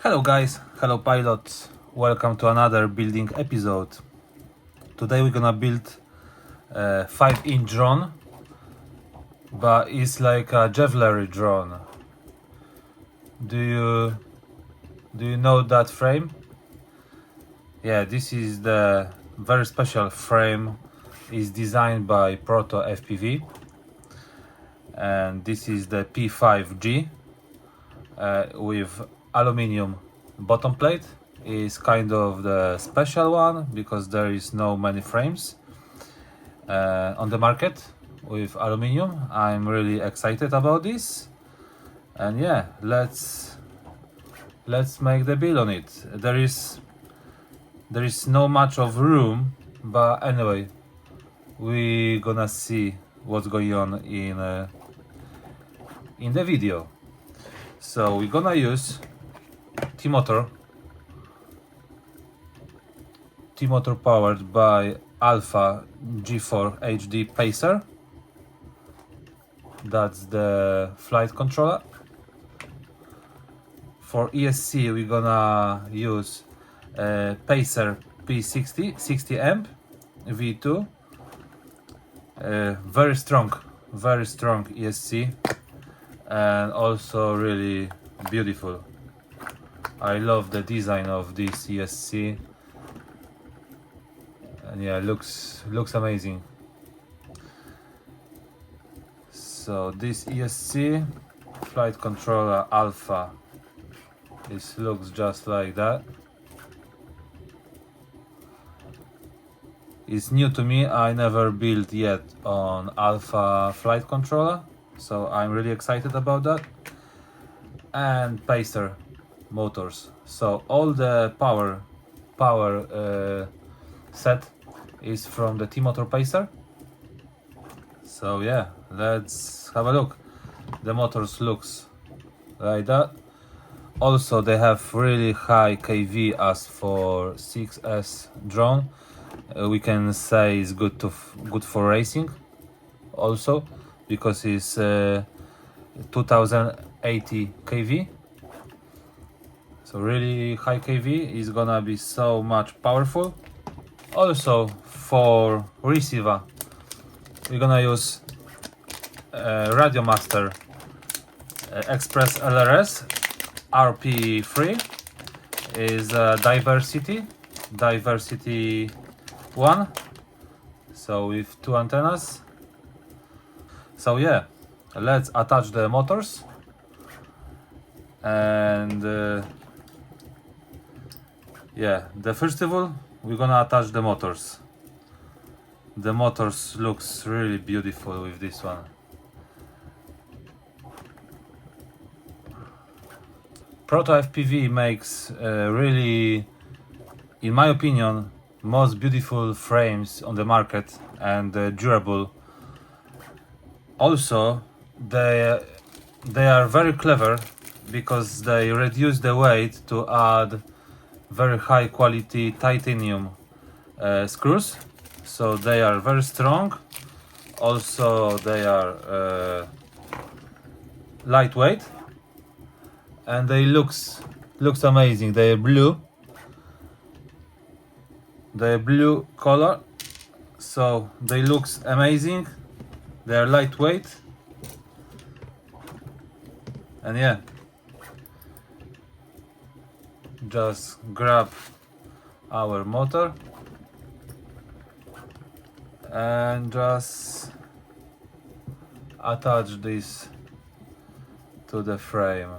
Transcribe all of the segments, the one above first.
Hello guys, hello pilots, welcome to another building episode. Today we're gonna build a 5-inch drone, but it's like a Javelin drone. Do you know that frame? Yeah, this is the very special frame. Is designed by Proto FPV, and this is the P5G with aluminium bottom plate. Is kind of the special one because there is no many frames on the market with aluminium. I'm really excited about this, and yeah, let's make the build on it. There is no much of room, but anyway, we gonna see what's going on in the video. So we're gonna use Tmotor powered by Alpha G4 HD Pacer. That's the flight controller. For ESC we're gonna use Pacer P60 60 amp V2. Very strong ESC, and also really beautiful. I love the design of this ESC, and yeah, looks amazing. So this ESC flight controller Alpha, this looks just like that. It's new to me. I never built yet on Alpha flight controller, so I'm really excited about that. And Pacer motors. So all the power set is from the Tmotor Pacer. So yeah, let's have a look. The motors looks like that. Also they have really high kV as for 6S drone. We can say it's good for racing also, because it's 2080 kV. So really high kV is gonna be so much powerful. Also for receiver we're gonna use Radiomaster Express LRS RP3. Is diversity 1, so with 2 antennas. So yeah, let's attach the motors, and yeah, first of all we're gonna attach the motors. The motors looks really beautiful with this one. Proto FPV makes really, in my opinion, most beautiful frames on the market, and durable. Also they are very clever because they reduce the weight to add very high quality titanium screws, so they are very strong. Also they are lightweight, and they looks amazing. They are blue color, so they looks amazing. They are lightweight, and yeah, just grab our motor and just attach this to the frame.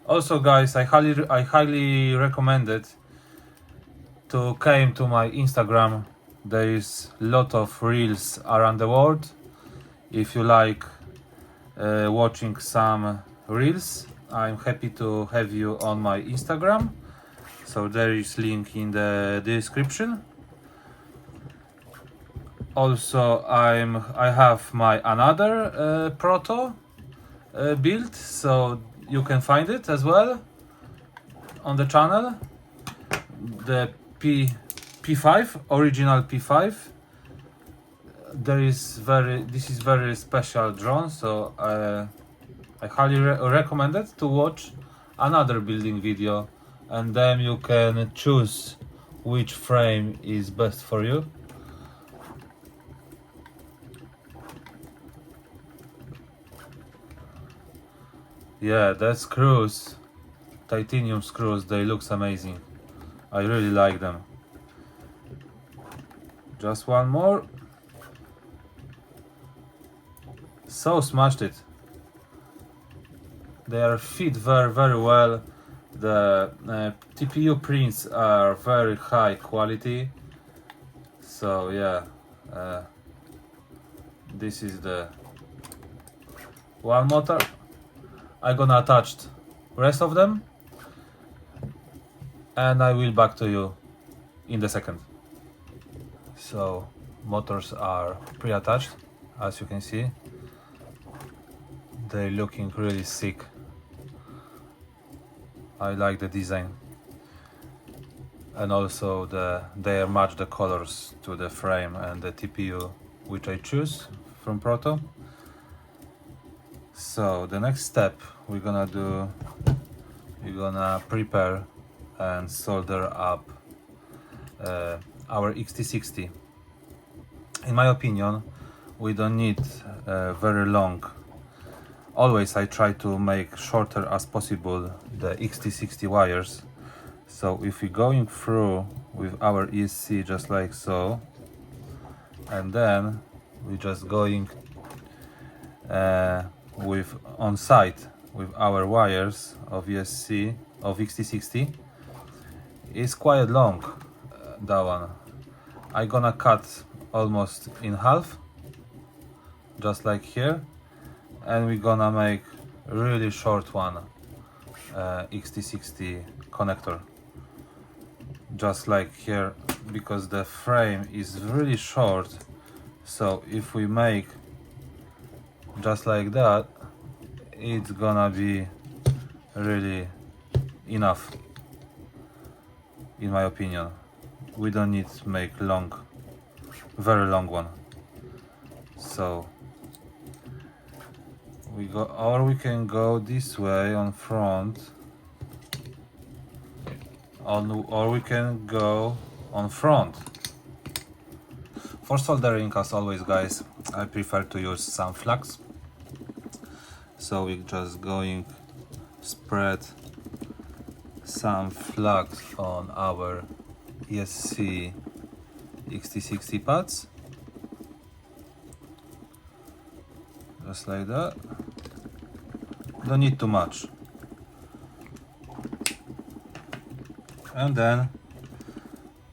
Also guys, I highly recommend it to come to my Instagram. There is lot of reels around the world. If you like watching some reels, I'm happy to have you on my Instagram. So there is link in the description. Also I have my another Proto build, so you can find it as well on the channel. The P5, original P5 this is very special drone, so I highly recommend it to watch another building video, and then you can choose which frame is best for you. Yeah, the screws, titanium screws, they look amazing. I really like them. Just one more. So smashed it. They are fit very well. The TPU prints are very high quality. So yeah, this is the one motor. I'm gonna attach rest of them, and I will back to you in the second. So motors are pre-attached, as you can see. They're looking really sick. I like the design, and also they match the colors to the frame and the TPU which I choose from Proto. So the next step we're gonna prepare and solder up our XT60. In my opinion, we don't need very long. Always I try to make shorter as possible the XT60 wires. So if we're going through with our ESC just like so, and then we're just going with on site with our wires of ESC of XT60, is quite long, that one. I'm gonna cut almost in half, just like here, and we're gonna make really short one XT60 connector, just like here, because the frame is really short. So if we make just like that, it's gonna be really enough, in my opinion. We don't need to make very long one. So we go, or we can go this way on front, or we can go on front. For soldering, as always guys, I prefer to use some flux. So we're just going spread some flux on our ESC XT60 pads, just like that. Don't need too much. And then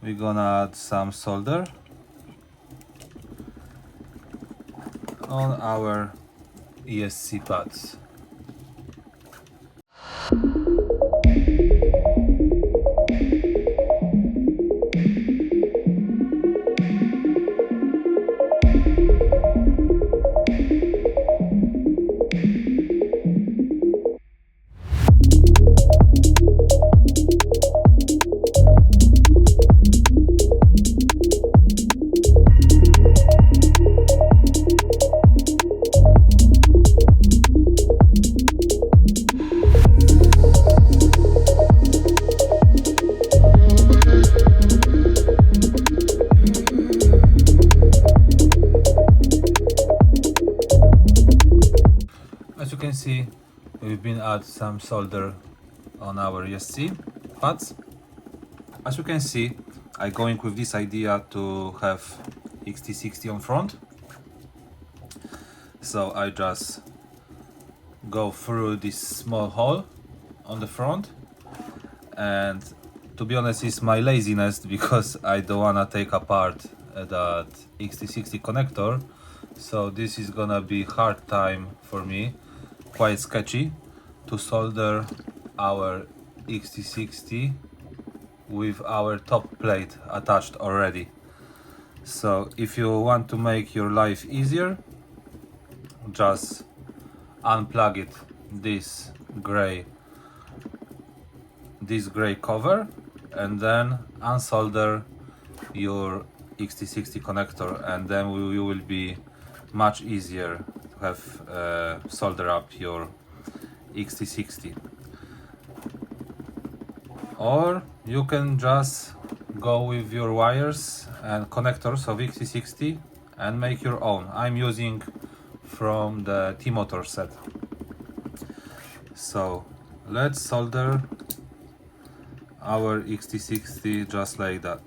we're gonna add some solder on our ESC pads. As you can see, we've been add some solder on our ESC pads. As you can see, I'm going with this idea to have XT60 on front. So I just go through this small hole on the front, and to be honest, it's my laziness because I don't wanna take apart that XT60 connector. So this is gonna be hard time for me, quite sketchy, to solder our XT60 with our top plate attached already. So if you want to make your life easier, just unplug it, this gray cover, and then unsolder your XT60 connector, and then you will be much easier to have solder up your XT60. Or you can just go with your wires and connectors of XT60 and make your own. I'm using from the Tmotor set. So let's solder our XT60 just like that.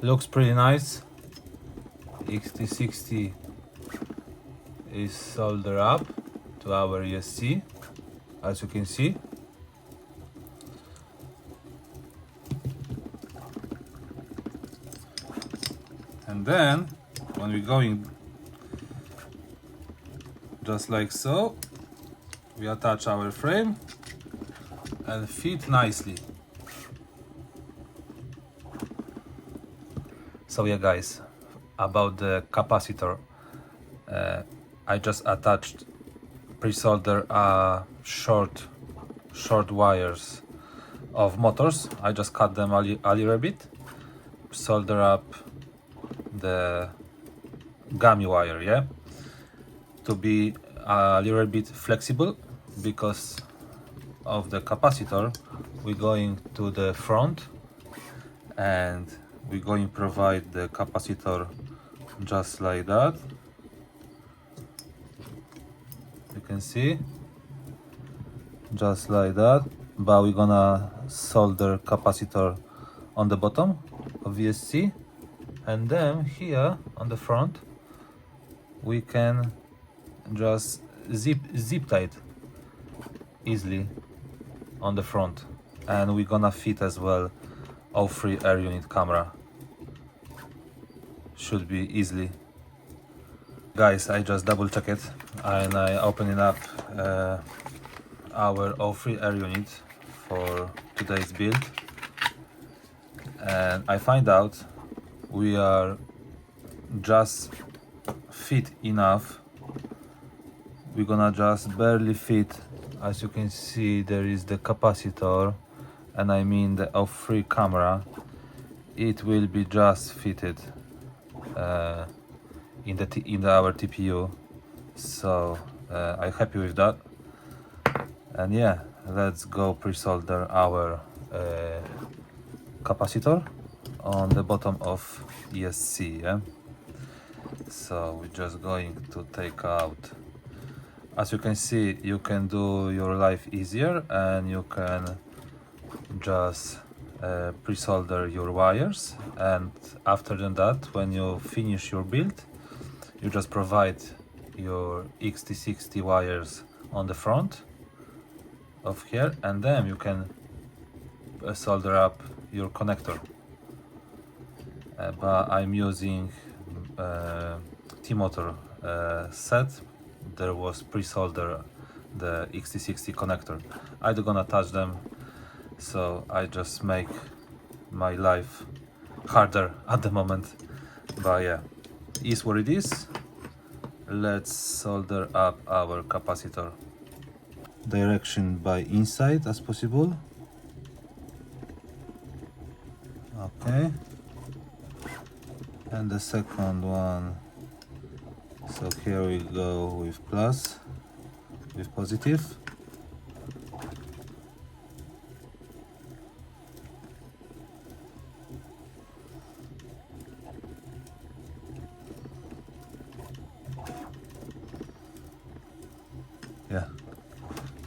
Looks pretty nice. XT60 is soldered up to our ESC, as you can see. And then when we're going just like so, we attach our frame and fit nicely. So yeah guys, about the capacitor, I just attached pre-solder short wires of motors. I just cut them a little bit, solder up the gummy wire, yeah, to be a little bit flexible because of the capacitor. We're going to the front and we're going to provide the capacitor just like that. You can see, just like that, but we're gonna solder capacitor on the bottom of VSC, and then here on the front we can just zip tie it easily on the front, and we're gonna fit as well O3 Air unit camera. Should be easily. Guys, I just double check it and I opening up our O3 Air unit for today's build, and I find out we are just fit enough. We're gonna just barely fit. As you can see, there is the capacitor, and I mean the O3 camera. It will be just fitted in our TPU, so I'm happy with that. And yeah, let's go pre-solder our capacitor on the bottom of ESC. Yeah, so we're just going to take out. As you can see, you can do your life easier and you can just pre-solder your wires, and after that, when you finish your build, you just provide your XT60 wires on the front of here, and then you can solder up your connector. But I'm using Tmotor set. There was pre-solder the XT60 connector. I don't gonna touch them, so I just make my life harder at the moment. But yeah, is what it is. Let's solder up our capacitor. Direction by inside as possible. Okay, and the second one, so here we go with plus, with positive. Yeah,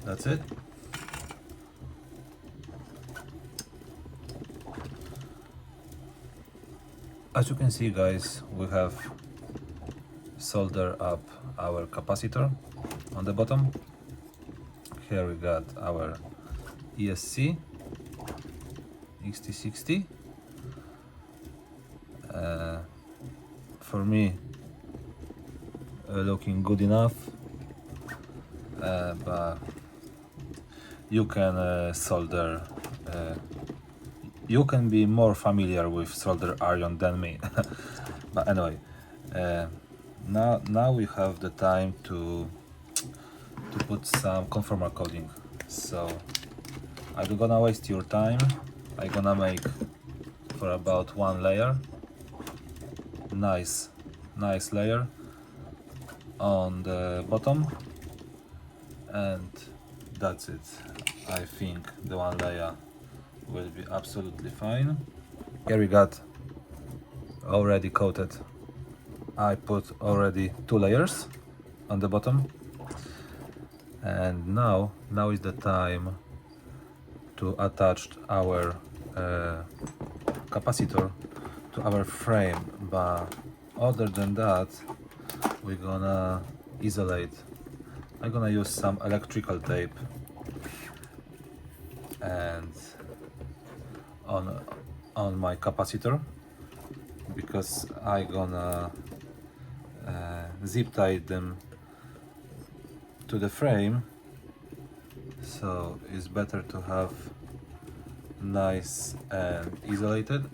that's it. As you can see, guys, we have soldered up our capacitor on the bottom. Here we got our ESC XT60. For me, looking good enough, but you can solder. You can be more familiar with solder iron than me. But anyway, now we have the time to put some conformal coding. So I'm not gonna waste your time. I'm gonna make for about one layer, nice layer on the bottom, and that's it. I think the one layer will be absolutely fine. Here we got already coated. I put already 2 layers on the bottom, and now is the time to attach our capacitor to our frame. But other than that, we're gonna isolate. I'm gonna use some electrical tape and on my capacitor, because I'm gonna zip tie them to the frame, so it's better to have nice and isolated.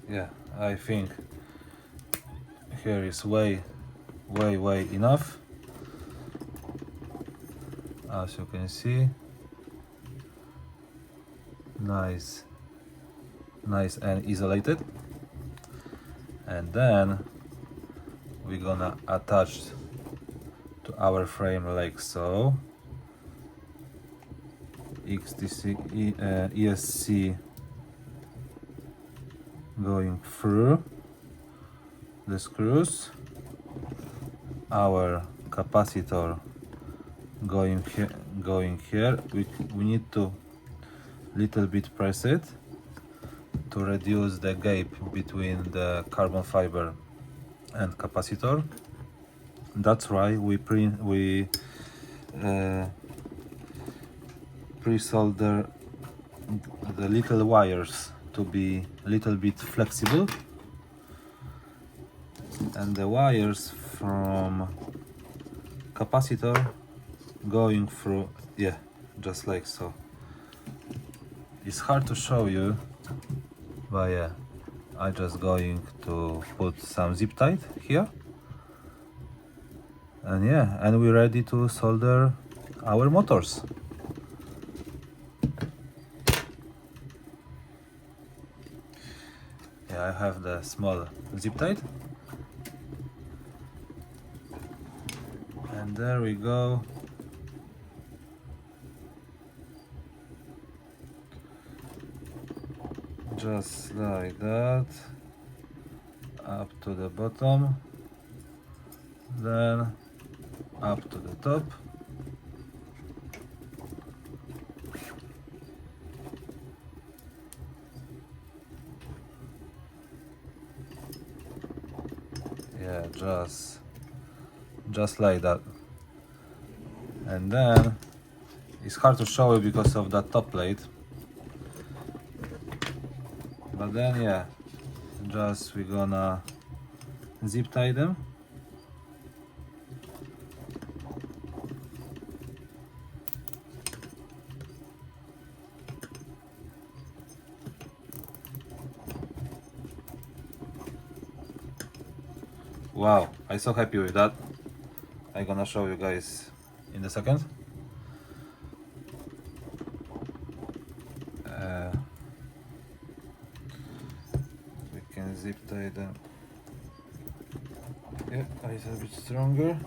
Yeah, I think here is way enough. As you can see, nice and isolated. And then we're gonna attach to our frame like so. ESC going through the screws, our capacitor going here. We need to little bit press it to reduce the gap between the carbon fiber and capacitor. That's why we pre-solder the little wires to be little bit flexible, and the wires from capacitor going through, yeah, just like so. It's hard to show you, but yeah, I'm just going to put some zip tie here, and yeah, and we're ready to solder our motors. Yeah, I have the small zip tie, and there we go. Just like that, up to the bottom, then up to the top. Yeah, just like that. And then it's hard to show you because of that top plate. But then yeah, just we're gonna zip tie them. Wow, I'm so happy with that. I'm gonna show you guys in a second. We can zip tie them. Yeah, a little bit stronger.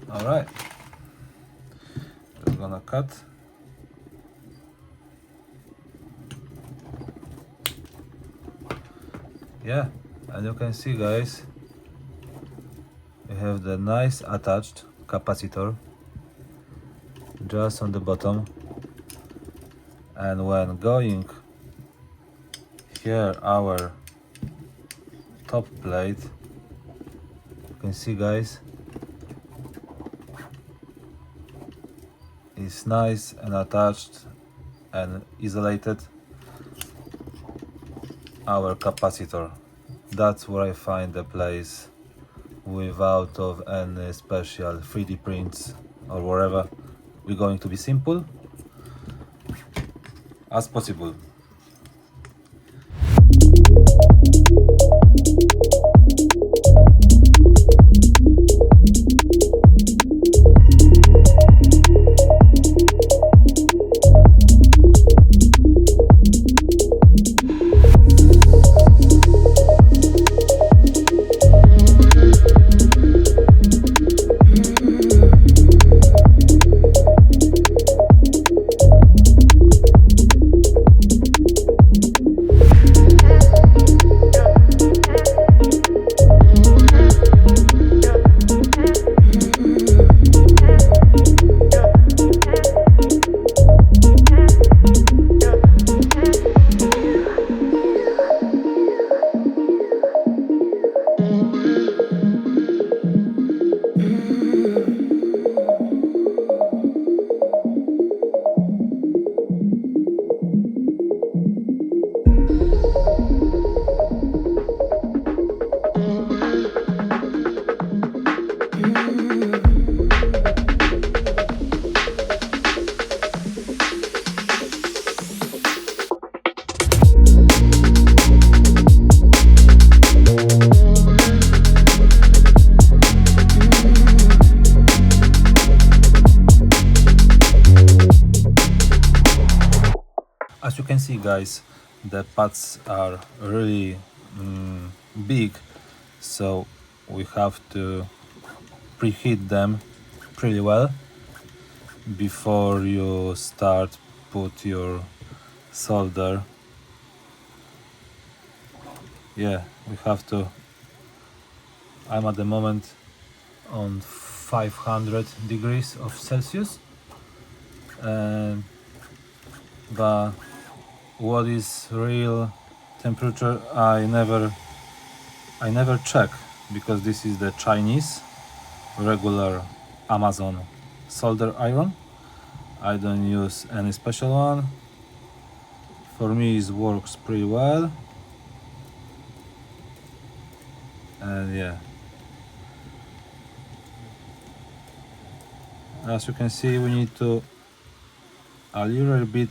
All right. Just gonna cut. Yeah, and you can see, guys, we have the nice attached capacitor just on the bottom, and when going here our top plate, you can see guys, is nice and attached and isolated our capacitor. That's where I find the place without of any special 3D prints or whatever. We're going to be simple as possible. As you can see guys, the pads are really big, so we have to preheat them pretty well before you start put your solder. Yeah, we have to. I'm at the moment on 500 degrees of Celsius, but what is real temperature I never check, because this is the Chinese regular Amazon solder iron. I don't use any special one. For me it works pretty well, and yeah, as you can see, we need to a little bit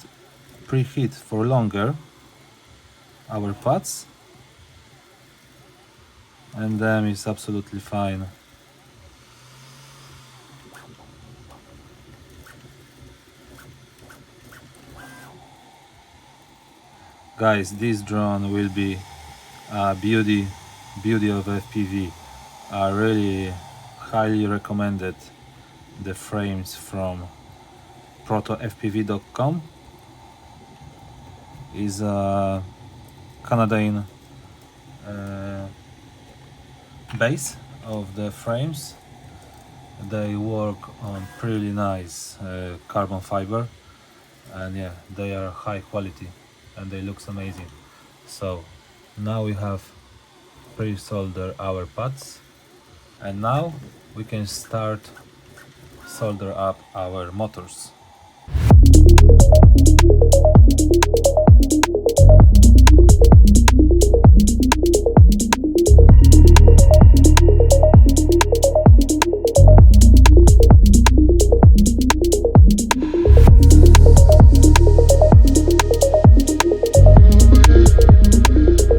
preheat for longer our pads, and then it's absolutely fine. Guys, this drone will be a beauty of FPV. I really highly recommended the frames from protofpv.com. Is a Canadian base of the frames. They work on pretty nice carbon fiber, and yeah, they are high quality and they look amazing. So now we have pre-solder our pads, and now we can start solder up our motors.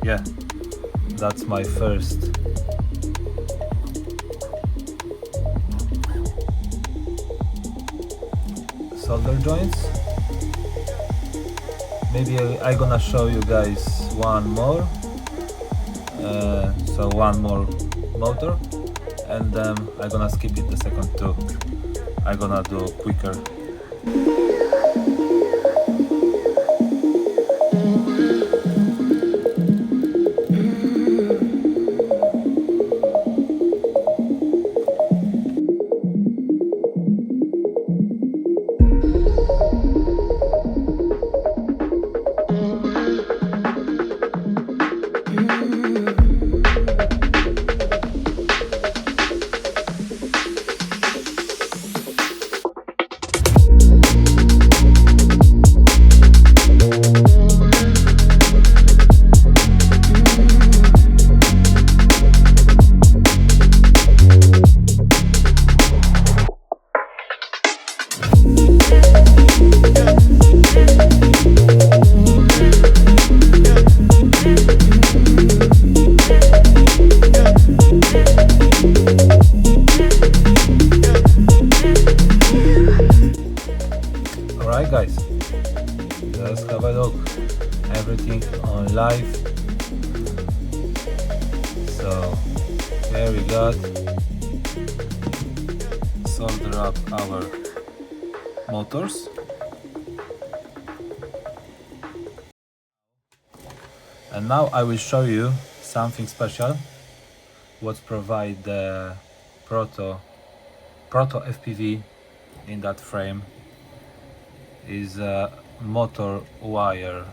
Yeah, that's my first solder joints. Maybe I gonna show you guys one more, so one more motor, and then I gonna skip it the second two. I gonna do quicker. Alright guys, let's have a look. Everything on live. So here we got solder up our motors. And now I will show you something special what provide the proto FPV in that frame is a motor wire,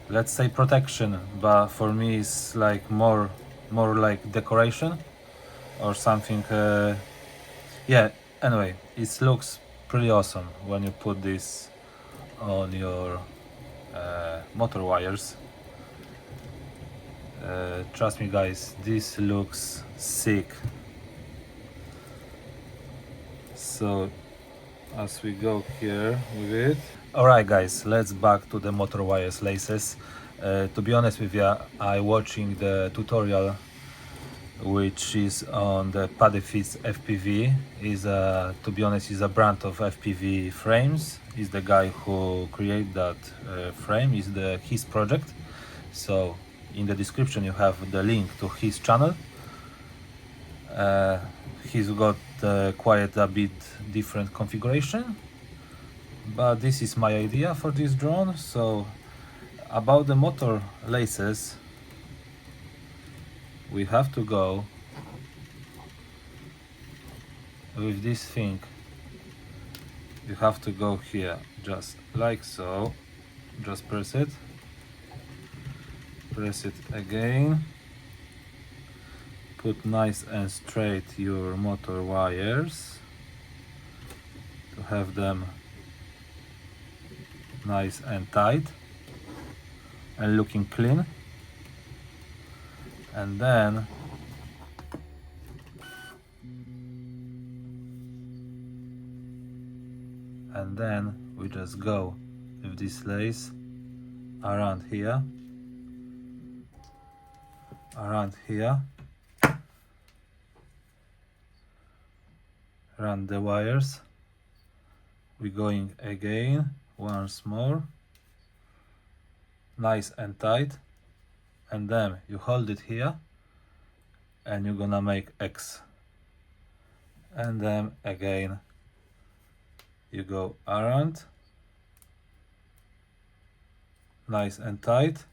let's say protection, but for me it's like more like decoration or something. Yeah, anyway, it looks pretty awesome when you put this on your motor wires. Trust me guys, this looks sick. So as we go here with it. Alright guys, let's back to the motor wires laces. To be honest with you, I watching the tutorial which is on the Paddyfits FPV. Is to be honest, is a brand of FPV frames. Is the guy who created that frame, is his project. So in the description you have the link to his channel. He's got quite a bit different configuration, but this is my idea for this drone. So about the motor laces, we have to go with this thing. You have to go here, just like so. Just press it again. Put nice and straight your motor wires to have them nice and tight and looking clean. And then we just go with this lace around here, around the wires. We're going again once more, nice and tight, and then you hold it here and you're gonna make X, and then again you go around, nice and tight,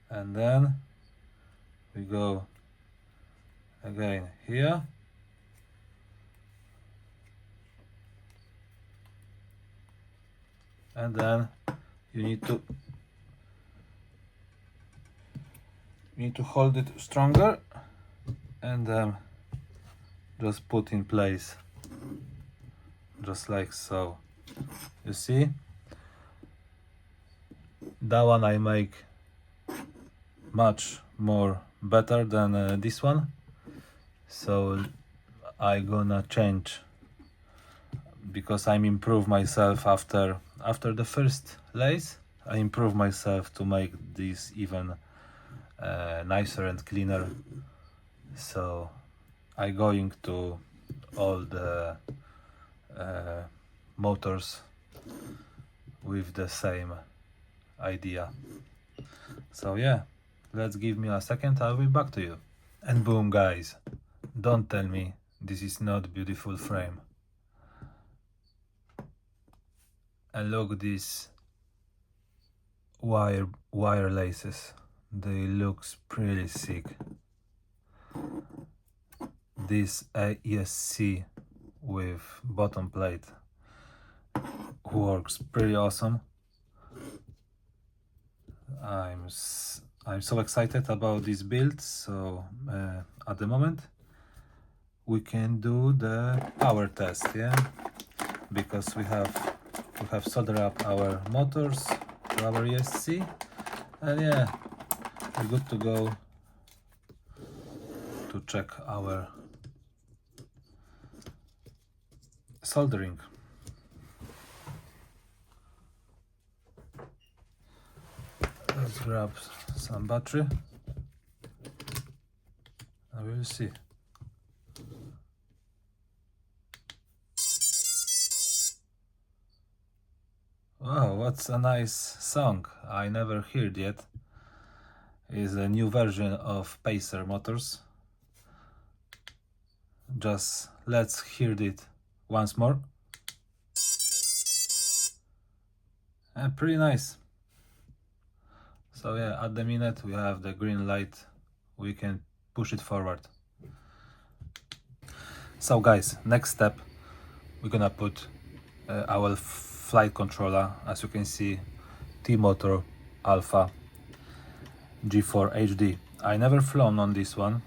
and then we go again here, and then you need to hold it stronger, and then just put in place, just like so. You see, that one I make much more better than this one, so I gonna change, because I'm improve myself after the first lace. I improve myself to make this even nicer and cleaner. So I going to all the motors with the same idea. So yeah, let's give me a second, I'll be back to you. And boom guys, don't tell me this is not beautiful frame. And look these wire laces, they looks pretty sick. This AESC with bottom plate works pretty awesome. I'm so excited about this build. So at the moment we can do the power test, yeah, because we have soldered up our motors, to our ESC, and yeah, we're good to go to check our soldering. Let's grab some battery and we will see. Wow, what's a nice song I never heard yet. Is a new version of Pacer motors. Just let's hear it once more. And pretty nice. So yeah, at the minute we have the green light, we can push it forward. So guys, next step, we're gonna put our flight controller, as you can see, Tmotor Alpha G4 HD. I never flown on this one,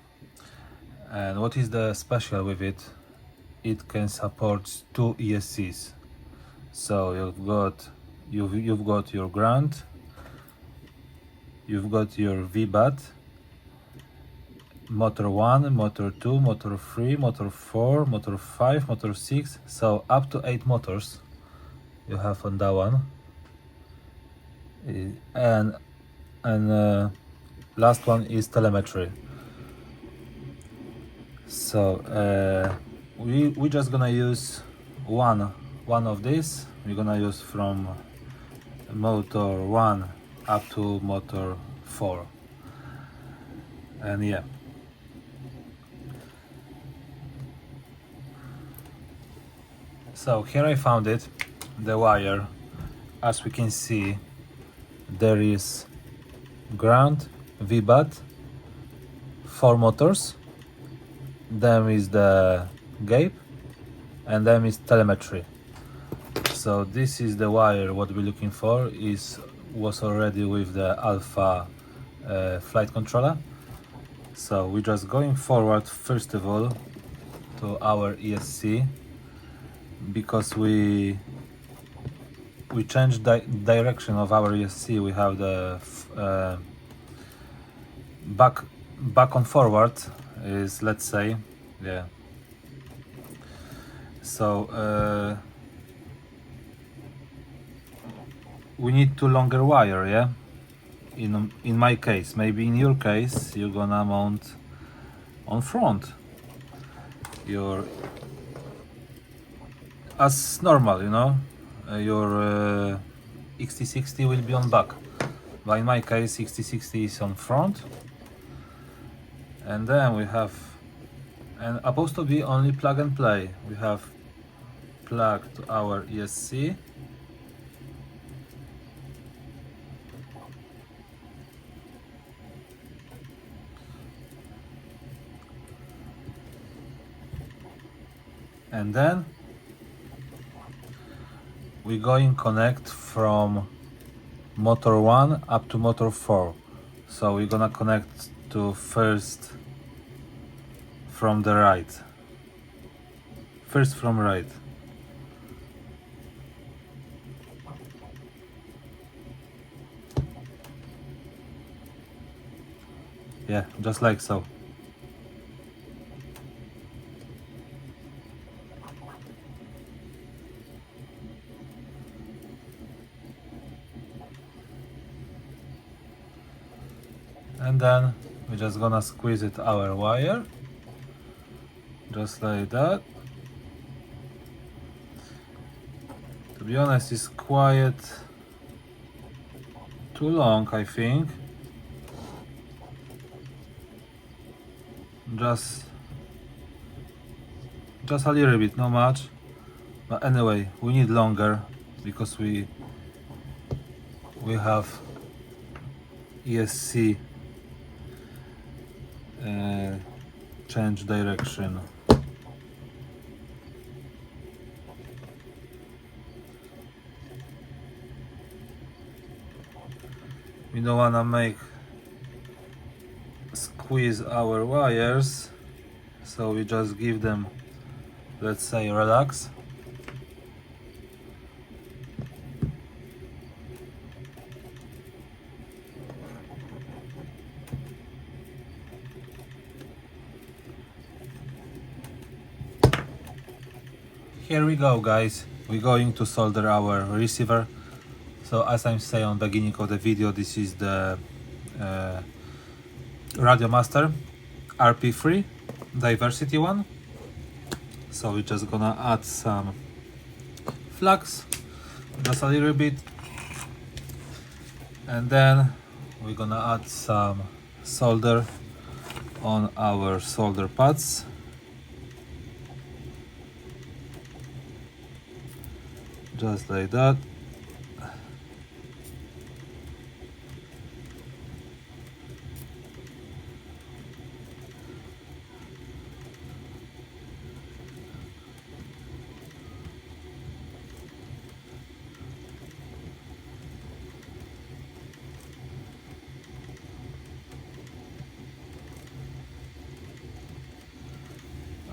and what is the special with it? It can support 2 ESCs. So you've got your ground, you've got your VBAT, motor 1, motor 2, motor 3, motor 4, motor 5, motor 6, so up to 8 motors you have on that one. And last one is telemetry. So we're just gonna use one of these. We're gonna use from motor 1 up to motor 4, and yeah. So here I found it, the wire. As we can see, there is ground, VBAT, 4 motors, then is the gate, and then is telemetry. So this is the wire. What we're looking for was already with the Alpha flight controller. So we're just going forward first of all to our ESC, because we changed the direction of our ESC. We have the back on forward is, let's say, yeah. So we need 2 longer wire, yeah. In my case, maybe in your case, you're gonna mount on front. Your as normal, you know. Your XT60 will be on back, but in my case XT60 is on front, and then we have, and supposed to be only plug and play. We have plug to our ESC, and then we're going connect from motor 1 up to motor 4. So we're gonna connect to first from the right. First from right. Yeah, just like so. And then we're just gonna squeeze it our wire, just like that. To be honest, it's quite too long, I think. Just a little bit, not much. But anyway, we need longer because we have ESC change direction. We don't wanna squeeze our wires, so we just give them, let's say, relax. Here we go, guys. We're going to solder our receiver. So as I'm saying on the beginning of the video, this is the Radiomaster RP3 diversity one. So we're just gonna add some flux, just a little bit, and then we're gonna add some solder on our solder pads. Just like that.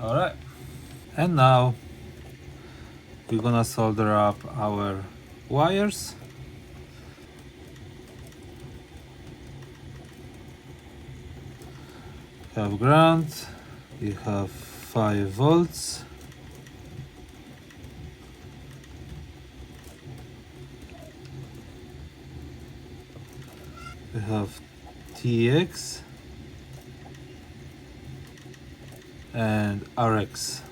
Alright, and now we're gonna solder up our wires. You have ground, you have 5 volts, you have TX and RX.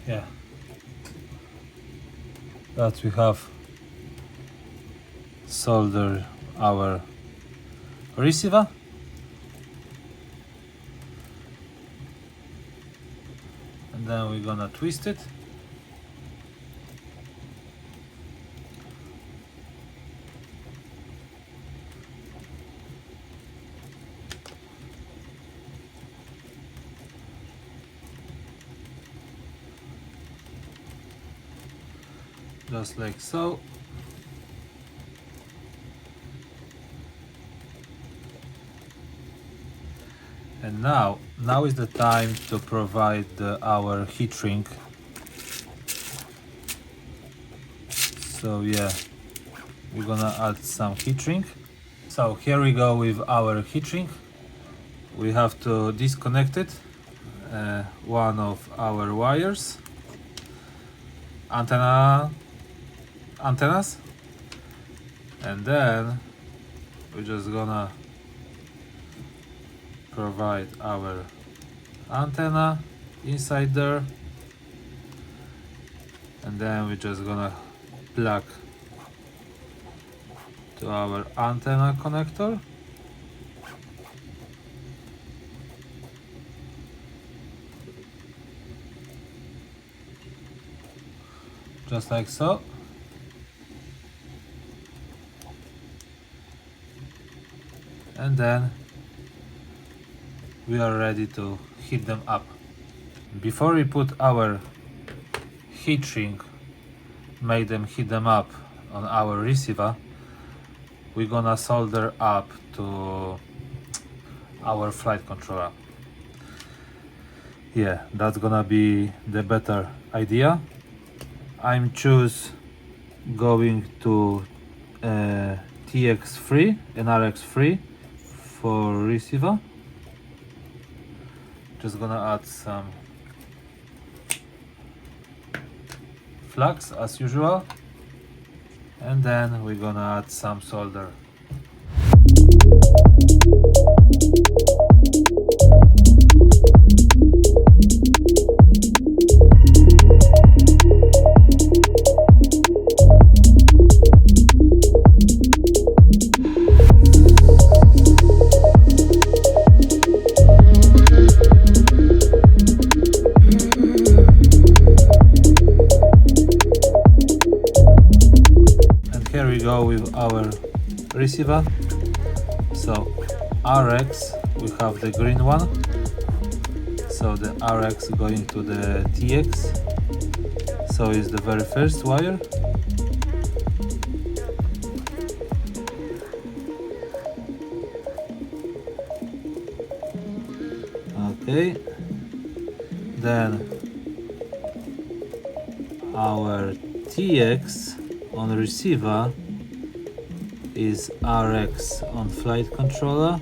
Yeah, that we have soldered our receiver. And then we're gonna twist it. Just like so. And now is the time to provide our heat shrink. So yeah, we're gonna add some heat shrink. So here we go with our heat shrink. We have to disconnect it, one of our wires, antennas, and then we're just gonna provide our antenna inside there, and then we're just gonna plug to our antenna connector. Just like so. And then we are ready to heat them up. Before we put our heat shrink, make them heat them up on our receiver, we're gonna solder up to our flight controller. Yeah, that's gonna be the better idea. I'm choose going to TX3 and RX3 for receiver. Just gonna add some flux as usual, and then we're gonna add some solder. Here we go with our receiver. So RX, we have the green one, so the RX going to the TX, so it's the very first wire. Okay, then our TX on receiver is RX on flight controller.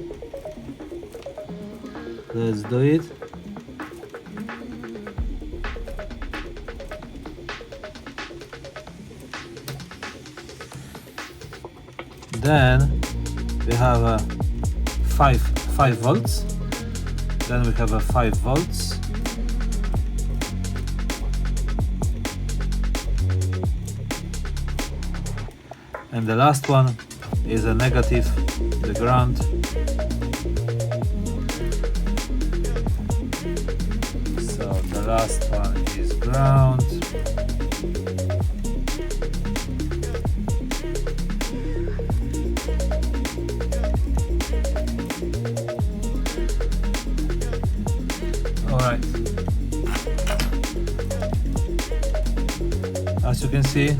Let's do it. Then we have a 5 volts. Then we have a 5 volts. And the last one is a negative, the ground. So the last one is ground. Alright. As you can see,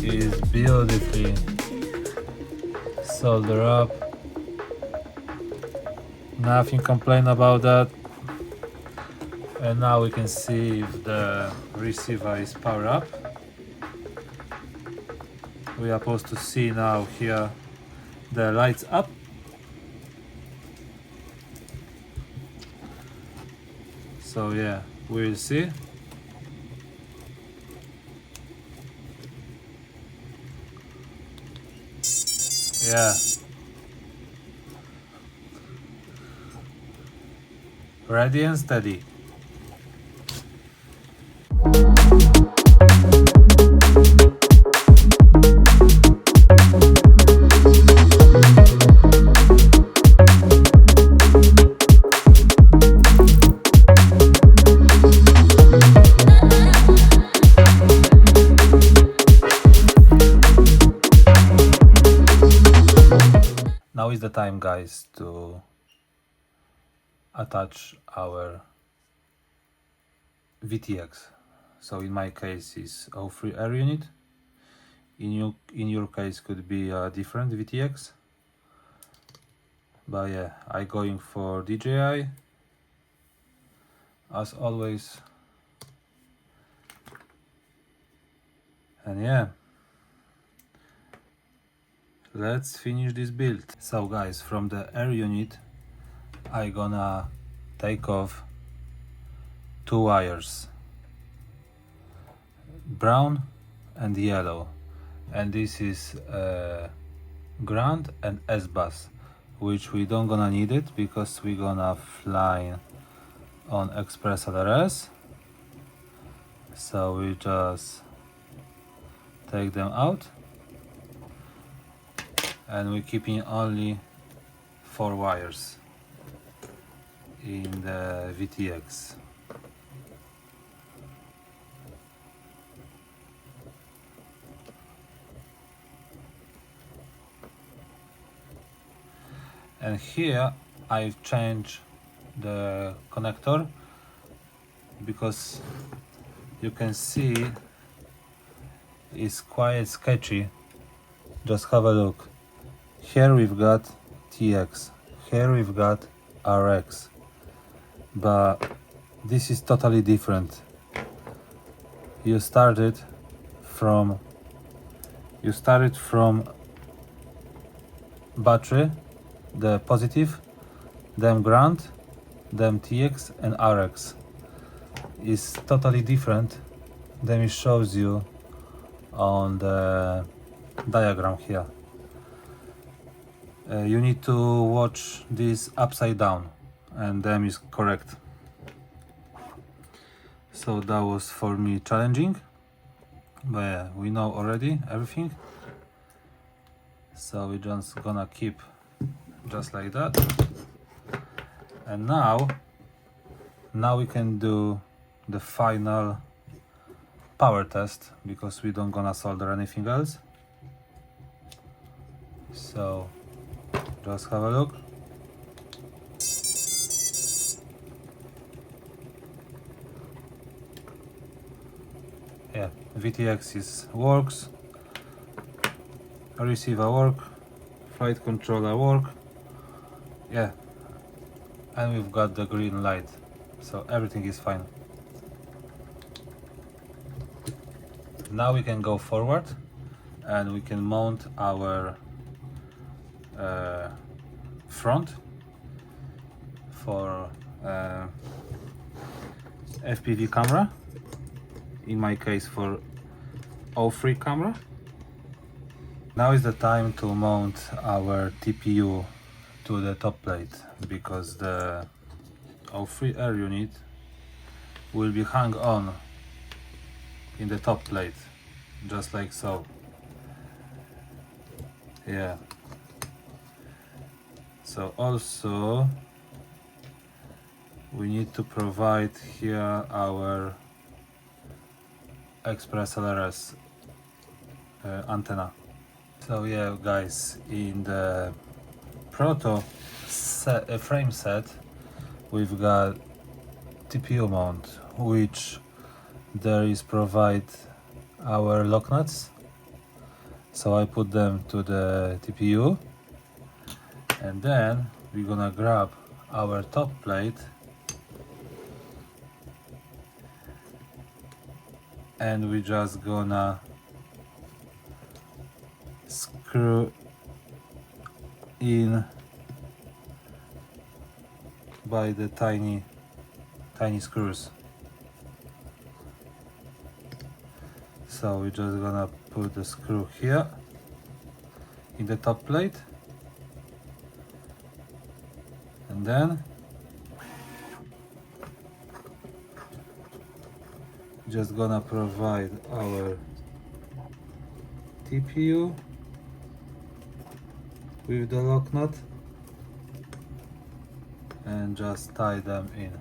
it is beautifully soldered up. Nothing complain about that. And now we can see if the receiver is powered up. We are supposed to see now here the lights up. So yeah, we'll see. Yeah. Ready and steady. Now is the time, guys, to attach our VTX. So in my case is O3 Air unit. In your case could be a different VTX. But yeah, I going for DJI as always. And yeah, let's finish this build. So guys, from the air unit I gonna take off 2 wires, brown and yellow, and this is ground and S-bus, which we don't gonna need it because we gonna fly on express LRS. So we just take them out. And we're keeping only 4 wires in the VTX. And here I've changed the connector because you can see it's quite sketchy. Just have a look. Here we've got TX, here we've got RX, but this is totally different. You started from battery, the positive, then ground, then TX and RX. Is totally different than it shows you on the diagram here. You need to watch this upside down and then is correct. So that was for me challenging, but yeah, we know already everything. So we're just gonna keep just like that. And now we can do the final power test because we don't gonna solder anything else. So just have a look. Yeah, VTX works, receiver work, flight controller work. Yeah, and we've got the green light, so everything is fine. Now we can go forward and we can mount our front for FPV camera, in my case for O3 camera. Now is the time to mount our TPU to the top plate, because the O3 Air unit will be hung on in the top plate, just like so. Yeah. So also we need to provide here our Express LRS antenna. So yeah guys, in the frame set we've got TPU mount, which there is provide our lock nuts. So I put them to the TPU, and then we're gonna grab our top plate and we just gonna screw in by the tiny screws. So we're just gonna put the screw here in the top plate, and then just gonna provide our TPU with the lock nut and just tie them in.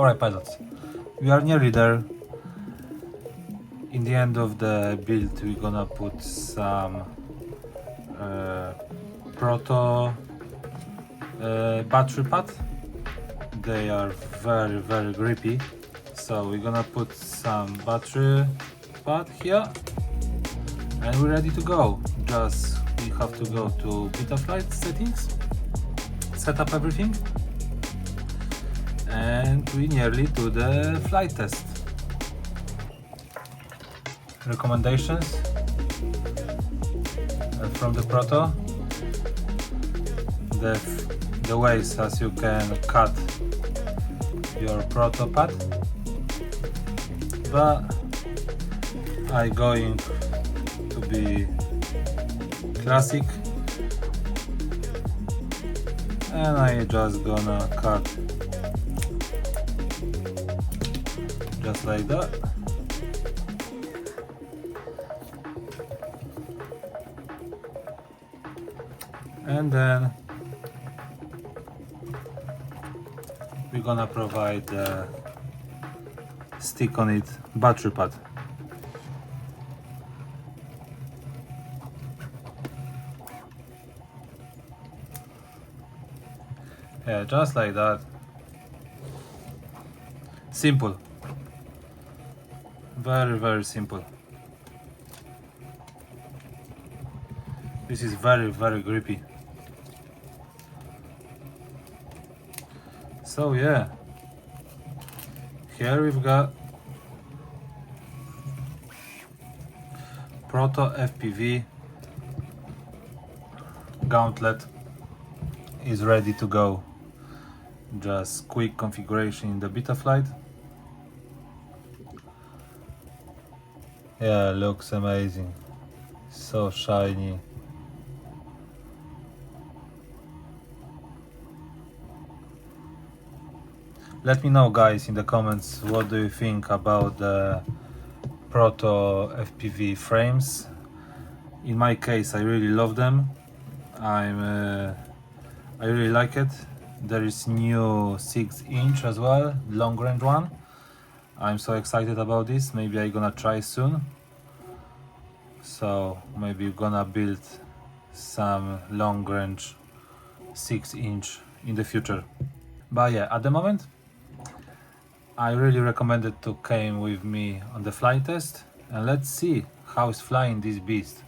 Alright pilots, we are nearly there. In the end of the build we're gonna put some proto battery pad. They are very grippy, so we're gonna put some battery pad here and we're ready to go. Just we have to go to beta flight settings, set up everything, and we nearly do the flight test. Recommendations from the proto: the ways as you can cut your proto pad, but I going to be classic and I just gonna cut just like that. And then we're gonna provide the stick on it battery pad. Yeah, just like that. Simple. Very simple. This is very grippy. So yeah, here we've got Proto FPV gauntlet is ready to go. Just quick configuration in the beta flight. Yeah, looks amazing, so shiny. Let me know guys in the comments what do you think about the Proto FPV frames. In my case I really love them. I really like it. There is new 6-inch as well, long range one. I'm so excited about this. Maybe I'm gonna try soon. So maybe we're gonna build some long range 6-inch in the future. But yeah, at the moment I really recommend it to come with me on the flight test and let's see how it's flying this beast.